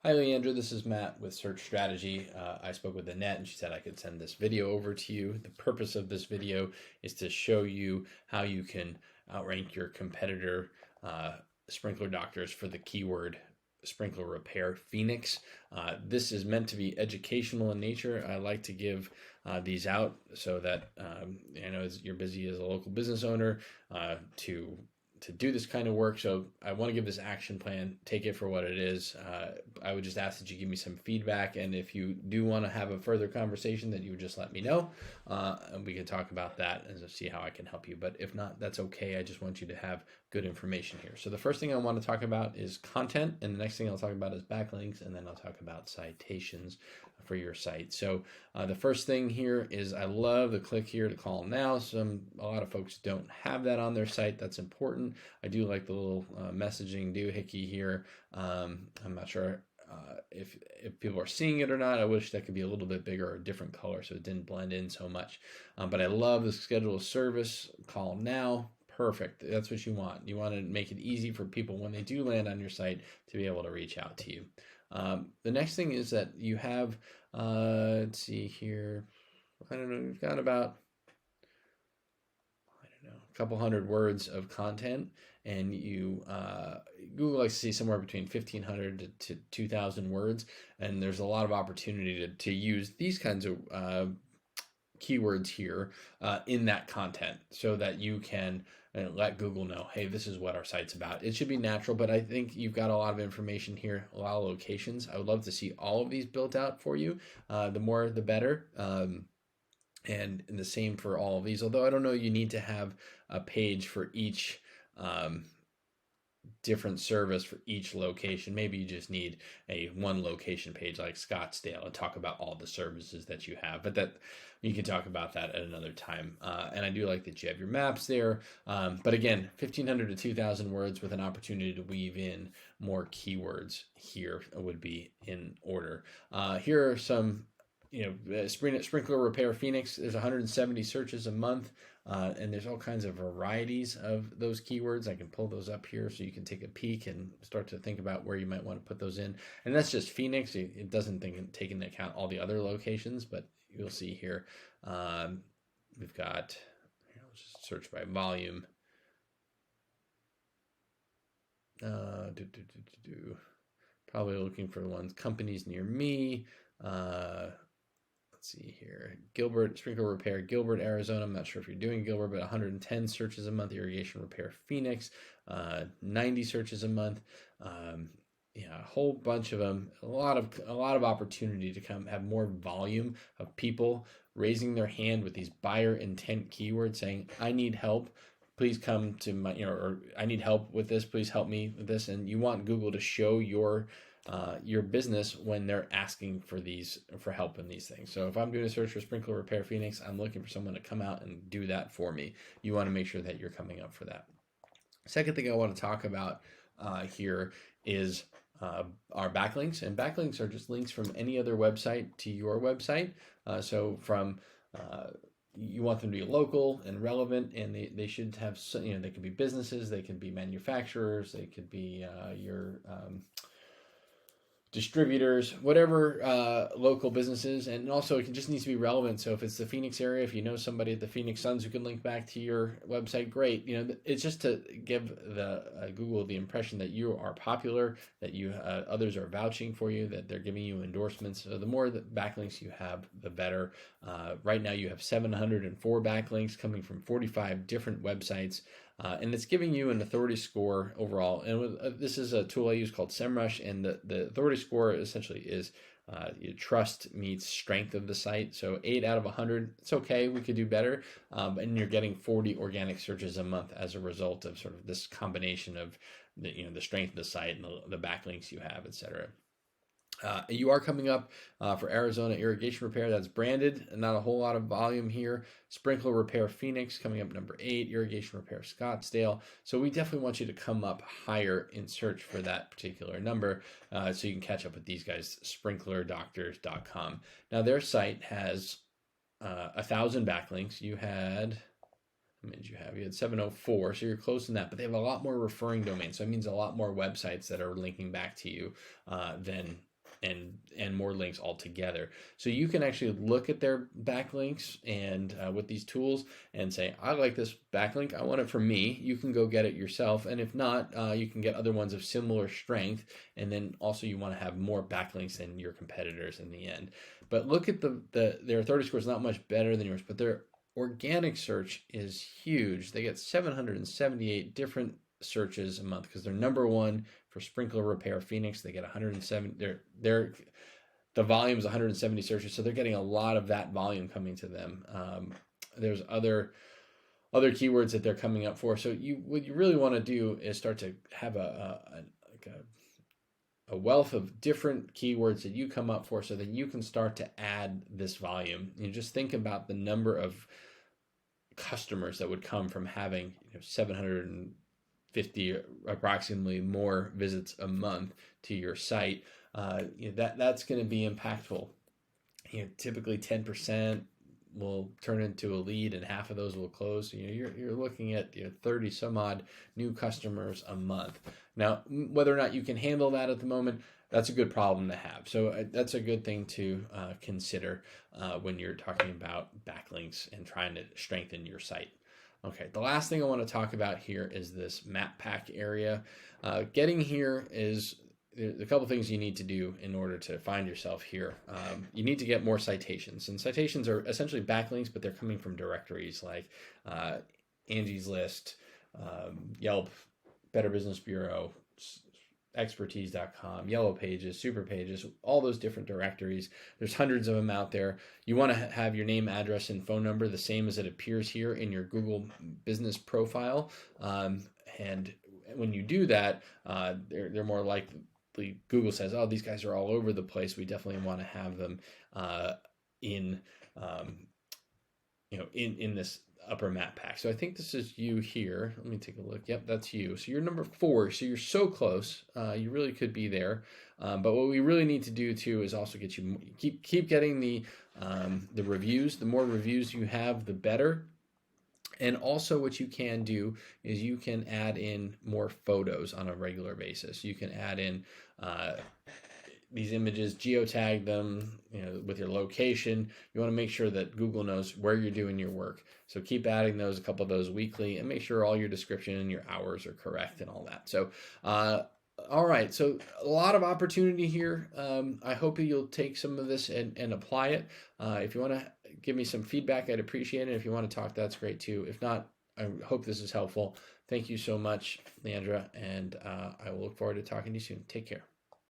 Hi, Leandra. This is Matt with Search Strategy. I spoke with Annette and she said I could send this video over to you. The purpose of this video is to show you how you can outrank your competitor sprinkler doctors for the keyword sprinkler repair Phoenix. This is meant to be educational in nature. I like to give these out so that as you're busy as a local business owner to do this kind of work. So I want to give this action plan, take it for what it is. I would just ask that you give me some feedback. And if you do want to have a further conversation, that you would just let me know. And we can talk about that and see how I can help you. But if not, that's okay. I just want you to have good information here. So the first thing I want to talk about is content. And the next thing I'll talk about is backlinks. And then I'll talk about citations for your site. So the first thing here is I love the click here to call now. A lot of folks don't have that on their site. That's important. I do like the little messaging doohickey here. I'm not sure if people are seeing it or not. I wish that could be a little bit bigger or a different color so it didn't blend in so much. But I love the schedule a service, call now. Perfect. That's what you want. You want to make it easy for people when they do land on your site to be able to reach out to you. The next thing is that you have, let's see here. I don't know. We've got about a couple hundred words of content, and Google likes to see somewhere between 1,500 to 2,000 words, and there's a lot of opportunity to use these kinds of keywords here in that content so that you can let Google know, hey, this is what our site's about. It should be natural, but I think you've got a lot of information here, a lot of locations. I would love to see all of these built out for you. The more, the better. And the same for all of these, although I don't know you need to have a page for each different service for each location. Maybe you just need a one location page like Scottsdale and talk about all the services that you have, but that you can talk about that at another time. And I do like that you have your maps there. But again, 1,500 to 2,000 words with an opportunity to weave in more keywords here would be in order. Here are some sprinkler repair Phoenix. There's 170 searches a month, and there's all kinds of varieties of those keywords. I can pull those up here so you can take a peek and start to think about where you might want to put those in. And that's just Phoenix. It doesn't take into account all the other locations, but you'll see here we've got, let's just search by volume. Probably looking for ones companies near me. Let's see here. Gilbert, sprinkler repair, Gilbert, Arizona. I'm not sure if you're doing Gilbert, but 110 searches a month. Irrigation repair, Phoenix, 90 searches a month. A whole bunch of them. A lot of opportunity to come have more volume of people raising their hand with these buyer intent keywords, saying, "I need help. Please come to my, or I need help with this. Please help me with this." And you want Google to show your business when they're asking for help in these things. So if I'm doing a search for sprinkler repair Phoenix, I'm looking for someone to come out and do that for me. You want to make sure that you're coming up for that. Second thing I want to talk about here is our backlinks, and backlinks are just links from any other website to your website. You want them to be local and relevant, and they should have, they could be businesses, they could be manufacturers, they could be your distributors, whatever local businesses, and also it just needs to be relevant. So if it's the Phoenix area, if you know somebody at the Phoenix Suns who can link back to your website, great. It's just to give the Google the impression that you are popular, that you others are vouching for you, that they're giving you endorsements. So the more backlinks you have, the better. Right now you have 704 backlinks coming from 45 different websites. And it's giving you an authority score overall. And this is a tool I use called SEMrush, and the authority score essentially is your trust meets strength of the site. So 8 out of 100, it's okay. We could do better. And you're getting 40 organic searches a month as a result of sort of this combination of the strength of the site and the backlinks you have, et cetera. You are coming up for Arizona Irrigation Repair. That's branded, and not a whole lot of volume here. Sprinkler Repair Phoenix coming up number 8. Irrigation Repair Scottsdale. So we definitely want you to come up higher in search for that particular number, so you can catch up with these guys. SprinklerDoctors.com. Now their site has 1,000 backlinks. You had 704, so you're close in that, but they have a lot more referring domains. So it means a lot more websites that are linking back to you than and more links altogether. So you can actually look at their backlinks and with these tools and say, I like this backlink, I want it for me. You can go get it yourself, and if not, you can get other ones of similar strength. And then also you want to have more backlinks than your competitors in the end. But look at their authority score is not much better than yours, but their organic search is huge. They get 778 different searches a month because they're number one for sprinkler repair Phoenix. They get 107. The volume is 170 searches, so they're getting a lot of that volume coming to them. There's other keywords that they're coming up for. So what you really want to do is start to have a wealth of different keywords that you come up for, so that you can start to add this volume. You just think about the number of customers that would come from having 750 approximately more visits a month to your site. That's going to be impactful. Typically 10% will turn into a lead, and half of those will close. You're looking at 30 some odd new customers a month. Now, whether or not you can handle that at the moment, that's a good problem to have. So that's a good thing to consider when you're talking about backlinks and trying to strengthen your site. Okay, the last thing I want to talk about here is this map pack area. Getting here is there's a couple things you need to do in order to find yourself here. You need to get more citations, and citations are essentially backlinks, but they're coming from directories like Angie's List, Yelp, Better Business Bureau, expertise.com, Yellow Pages, Super Pages, all those different directories. There's hundreds of them out there. You want to have your name, address, and phone number the same as it appears here in your Google business profile. And when you do that, they're more likely, Google says, oh, these guys are all over the place. We definitely want to have them in this upper map pack. So I think this is you here. Let me take a look. Yep, that's you. So you're number 4. So you're so close. You really could be there. But what we really need to do too is also get you keep getting the reviews. The more reviews you have, the better. And also what you can do is you can add in more photos on a regular basis. You can add in these images, geotag them, with your location. You want to make sure that Google knows where you're doing your work. So keep adding those, a couple of those weekly, and make sure all your description and your hours are correct and all that. So, all right. So a lot of opportunity here. I hope you'll take some of this and apply it. If you want to give me some feedback, I'd appreciate it. If you want to talk, that's great too. If not, I hope this is helpful. Thank you so much, Leandra, and I will look forward to talking to you soon. Take care.